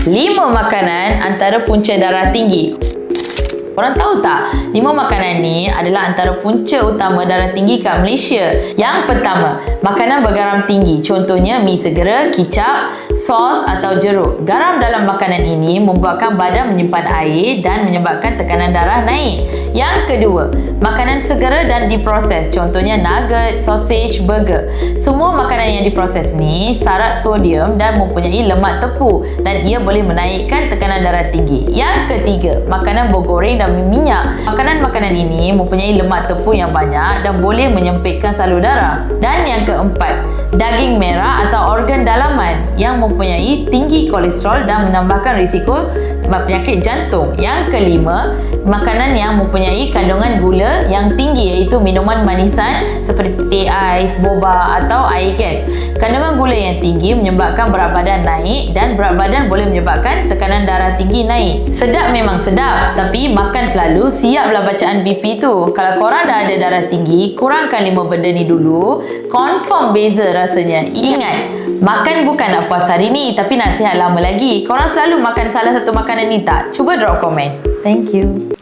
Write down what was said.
5 makanan antara punca darah tinggi. Korang tahu tak, 5 makanan ni adalah antara punca utama darah tinggi kat Malaysia. Yang pertama, makanan bergaram tinggi. Contohnya mi segera, kicap, sos atau jeruk. Garam dalam makanan ini membuatkan badan menyimpan air dan menyebabkan tekanan darah naik. Yang kedua, makanan segera dan diproses. Contohnya nugget, sausage, burger. Semua makanan yang diproses ni syarat sodium dan mempunyai lemak tepu dan ia boleh menaikkan tekanan darah tinggi. Yang ketiga, makanan bergoreng dan minyak. Makanan-makanan ini mempunyai lemak tepu yang banyak dan boleh menyempitkan salur darah. Dan yang keempat, daging merah atau organ dalaman yang mempunyai tinggi kolesterol dan menambahkan risiko penyakit jantung. Yang kelima, makanan yang mempunyai kandungan gula yang tinggi iaitu minuman manisan seperti teh ais, boba atau air gas. Kandungan gula yang tinggi menyebabkan berat badan naik dan berat badan boleh menyebabkan tekanan darah tinggi naik. Sedap memang sedap, tapi makan selalu, siaplah bacaan BP tu. Kalau korang dah ada darah tinggi, kurangkan 5 benda ni dulu, confirm beza rasanya. Ingat, makan bukan nak puas hari ni, tapi nak sihat lama lagi. Korang selalu makan salah satu makanan ni tak? Cuba drop komen. Thank you.